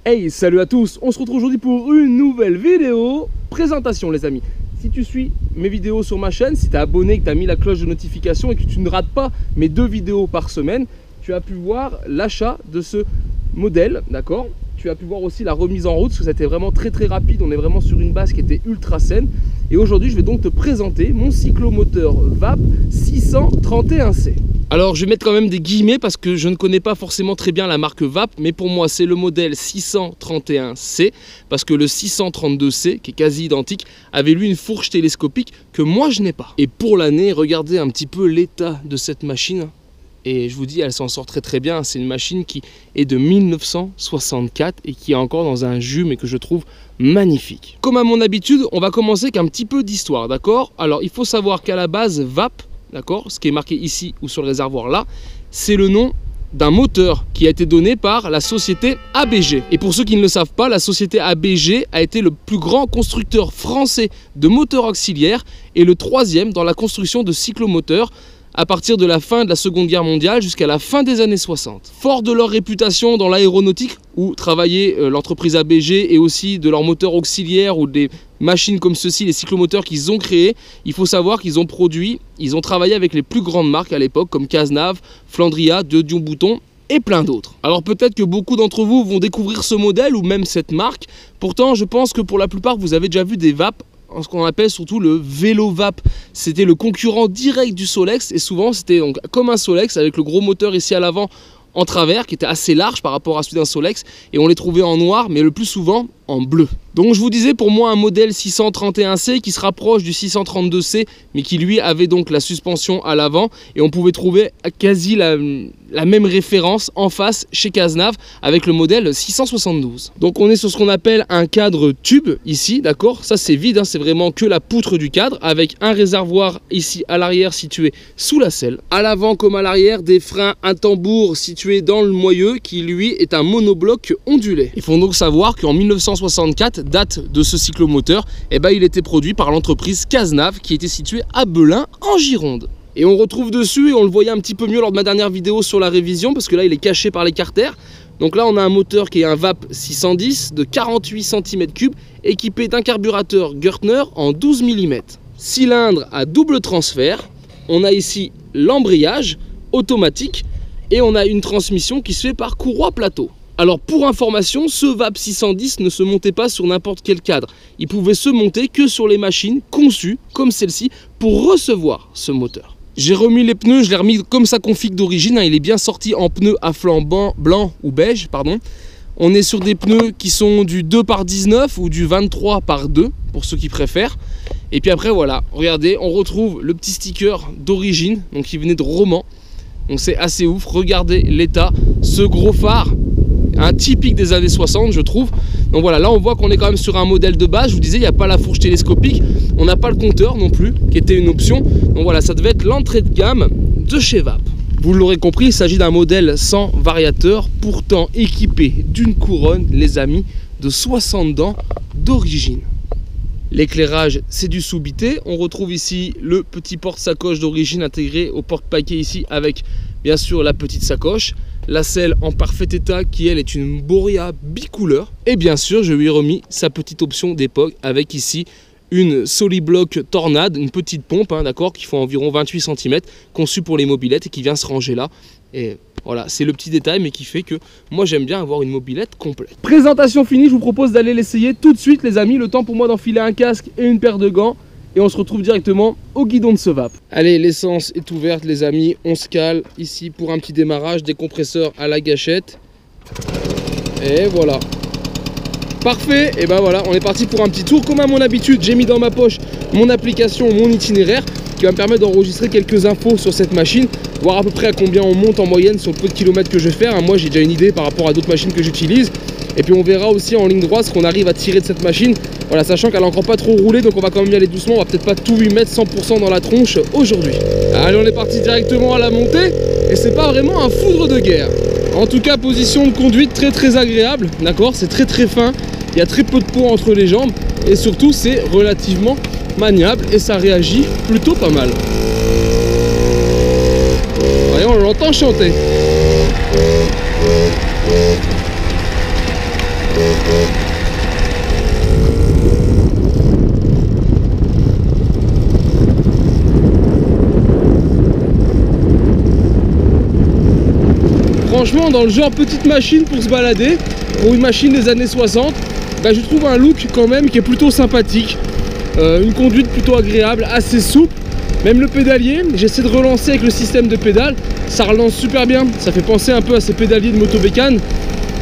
Hey, salut à tous, on se retrouve aujourd'hui pour une nouvelle vidéo présentation les amis. Si tu suis mes vidéos sur ma chaîne, si tu es abonné, que tu as mis la cloche de notification et que tu ne rates pas mes 2 vidéos par semaine, tu as pu voir l'achat de ce modèle, d'accord? Tu as pu voir aussi la remise en route, parce que ça a été vraiment très rapide, on est vraiment sur une base qui était ultra saine. Et aujourd'hui, je vais donc te présenter mon cyclomoteur VAP 631C. Alors, je vais mettre quand même des guillemets parce que je ne connais pas forcément très bien la marque VAP, mais pour moi, c'est le modèle 631C, parce que le 632C, qui est quasi identique, avait lui une fourche télescopique que moi, je n'ai pas. Et pour l'année, regardez un petit peu l'état de cette machine. Et je vous dis, elle s'en sort très bien. C'est une machine qui est de 1964 et qui est encore dans un jus, mais que je trouve magnifique. Comme à mon habitude, on va commencer avec un petit peu d'histoire, d'accord? Alors, il faut savoir qu'à la base, VAP, d'accord, ce qui est marqué ici ou sur le réservoir là, c'est le nom d'un moteur qui a été donné par la société ABG. Et pour ceux qui ne le savent pas, la société ABG a été le plus grand constructeur français de moteurs auxiliaires et le 3e dans la construction de cyclomoteurs à partir de la fin de la Seconde Guerre mondiale jusqu'à la fin des années 60. Fort de leur réputation dans l'aéronautique, où travaillait l'entreprise ABG, et aussi de leurs moteurs auxiliaires ou des machines comme ceci, les cyclomoteurs qu'ils ont créés, il faut savoir qu'ils ont travaillé avec les plus grandes marques à l'époque, comme Cazenave, Flandria, De Dion-Bouton, et plein d'autres. Alors peut-être que beaucoup d'entre vous vont découvrir ce modèle ou même cette marque, pourtant je pense que pour la plupart vous avez déjà vu des VAP, ce qu'on appelle surtout le vélo VAP. C'était le concurrent direct du Solex et souvent c'était donc comme un Solex avec le gros moteur ici à l'avant en travers qui était assez large par rapport à celui d'un Solex, et on les trouvait en noir mais le plus souvent en bleu. Donc je vous disais, pour moi un modèle 631C qui se rapproche du 632C mais qui lui avait donc la suspension à l'avant, et on pouvait trouver quasi la même référence en face chez Cazenave avec le modèle 672. Donc on est sur ce qu'on appelle un cadre tube ici, d'accord? Ça c'est vide, hein, c'est vraiment que la poutre du cadre avec un réservoir ici à l'arrière situé sous la selle. À l'avant comme à l'arrière, des freins, un tambour situé dans le moyeu qui lui est un monobloc ondulé. Il faut donc savoir qu'en 1964, date de ce cyclomoteur, il était produit par l'entreprise Cazenave qui était située à Belin en Gironde. Et on retrouve dessus, et on le voyait un petit peu mieux lors de ma dernière vidéo sur la révision, parce que là il est caché par les carters. Donc là on a un moteur qui est un VAP 610 de 48 cm3 équipé d'un carburateur Gertner en 12 mm. Cylindre à double transfert, on a ici l'embrayage automatique et on a une transmission qui se fait par courroie plateau. Alors pour information, ce VAP 610 ne se montait pas sur n'importe quel cadre. Il pouvait se monter que sur les machines conçues comme celle-ci pour recevoir ce moteur. J'ai remis les pneus, je l'ai remis comme sa config d'origine, hein, il est bien sorti en pneus à flanc blanc ou beige, pardon. On est sur des pneus qui sont du 2x19 ou du 23x2 pour ceux qui préfèrent. Et puis après voilà, regardez, on retrouve le petit sticker d'origine, donc qui venait de Romans. Donc c'est assez ouf, regardez l'état, ce gros phare, un typique des années 60 je trouve. Donc voilà, là on voit qu'on est quand même sur un modèle de base. Je vous disais, il n'y a pas la fourche télescopique, on n'a pas le compteur non plus qui était une option. Donc voilà, ça devait être l'entrée de gamme de chez VAP. Vous l'aurez compris, il s'agit d'un modèle sans variateur, pourtant équipé d'une couronne, les amis, de 60 dents d'origine. L'éclairage, c'est du Soubité. On retrouve ici le petit porte-sacoche d'origine intégré au porte-paquet ici avec bien sûr la petite sacoche. La selle en parfait état qui elle est une Borea bicouleur. Et bien sûr je lui ai remis sa petite option d'époque avec ici une Solibloc Tornade, une petite pompe, hein, d'accord, qui fait environ 28 cm, conçue pour les mobylettes et qui vient se ranger là. Et voilà, c'est le petit détail mais qui fait que moi j'aime bien avoir une mobylette complète. Présentation finie, je vous propose d'aller l'essayer tout de suite les amis. Le temps pour moi d'enfiler un casque et une paire de gants. Et on se retrouve directement au guidon de ce VAP. Allez, l'essence est ouverte les amis, on se cale ici pour un petit démarrage, décompresseur à la gâchette. Et voilà. Parfait, et ben voilà, on est parti pour un petit tour. Comme à mon habitude, j'ai mis dans ma poche mon application, mon itinéraire, qui va me permettre d'enregistrer quelques infos sur cette machine, voir à peu près à combien on monte en moyenne sur le peu de kilomètres que je vais faire. Moi j'ai déjà une idée par rapport à d'autres machines que j'utilise. Et puis on verra aussi en ligne droite ce qu'on arrive à tirer de cette machine. Voilà, sachant qu'elle n'a encore pas trop roulé, donc on va quand même y aller doucement. On va peut-être pas tout lui mettre 100% dans la tronche aujourd'hui. Allez, on est parti directement à la montée. Et c'est pas vraiment un foudre de guerre. En tout cas, position de conduite très agréable. D'accord, c'est très fin. Il y a très peu de poids entre les jambes. Et surtout, c'est relativement maniable. Et ça réagit plutôt pas mal. Voyez, on l'entend chanter. franchement, dans le genre petite machine pour se balader, pour une machine des années 60, bah, je trouve un look quand même qui est plutôt sympathique. Une conduite plutôt agréable, assez souple. Même le pédalier, j'essaie de relancer avec le système de pédale, ça relance super bien. Ça fait penser un peu à ces pédaliers de moto-bécane.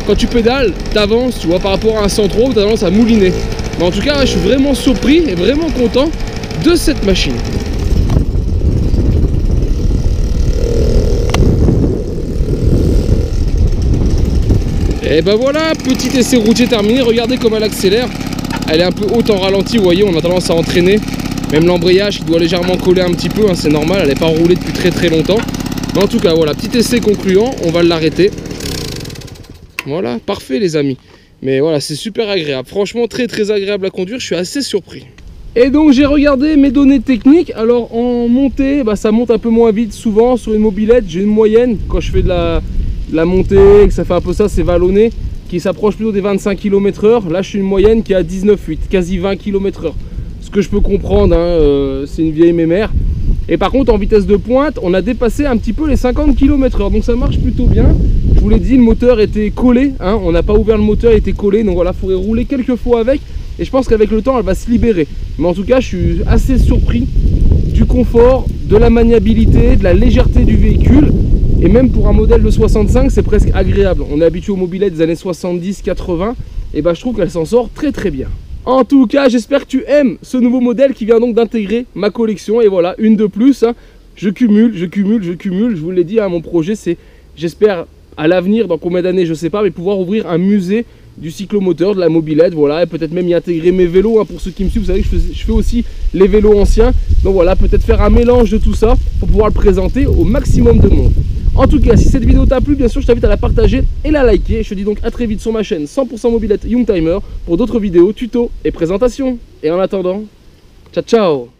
Quand tu pédales, t'avances, tu vois, par rapport à un centro, t'as tendance à mouliner. Mais en tout cas, je suis vraiment surpris et vraiment content de cette machine. Et ben voilà, petit essai routier terminé. Regardez comme elle accélère. Elle est un peu haute en ralenti, vous voyez, on a tendance à entraîner. Même l'embrayage qui doit légèrement coller un petit peu, hein, c'est normal, elle n'est pas roulée depuis très longtemps. Mais en tout cas, voilà, petit essai concluant, on va l'arrêter. Voilà, parfait les amis. Mais voilà, c'est super agréable. Franchement, très agréable à conduire, je suis assez surpris. Et donc j'ai regardé mes données techniques. Alors en montée, bah, ça monte un peu moins vite souvent. Sur une mobilette, j'ai une moyenne quand je fais de la montée, que ça fait un peu ça, c'est vallonné, qui s'approche plutôt des 25 km/h. Là je suis une moyenne qui est à 19,8, quasi 20 km/h. Ce que je peux comprendre, hein, c'est une vieille mémère. Et par contre en vitesse de pointe, on a dépassé un petit peu les 50 km/h. Donc ça marche plutôt bien. Je vous l'ai dit, le moteur était collé, hein, on n'a pas ouvert le moteur, il était collé. Donc voilà, il faudrait rouler quelques fois avec. Et je pense qu'avec le temps, elle va se libérer. Mais en tout cas, je suis assez surpris du confort, de la maniabilité, de la légèreté du véhicule. Et même pour un modèle de 65, c'est presque agréable. On est habitué aux mobilettes des années 70-80. Et bah, je trouve qu'elle s'en sort très bien. En tout cas, j'espère que tu aimes ce nouveau modèle qui vient donc d'intégrer ma collection. Et voilà, une de plus. Hein. Je cumule. Je vous l'ai dit, hein, mon projet, c'est, j'espère, à l'avenir, dans combien d'années, je sais pas, mais pouvoir ouvrir un musée du cyclomoteur, de la mobilette, voilà, et peut-être même y intégrer mes vélos, hein, pour ceux qui me suivent, vous savez que je fais aussi les vélos anciens, donc voilà, peut-être faire un mélange de tout ça pour pouvoir le présenter au maximum de monde. En tout cas, si cette vidéo t'a plu, bien sûr, je t'invite à la partager et la liker. Je te dis donc à très vite sur ma chaîne 100% mobilette Youngtimer pour d'autres vidéos, tutos et présentations. Et en attendant, ciao ciao.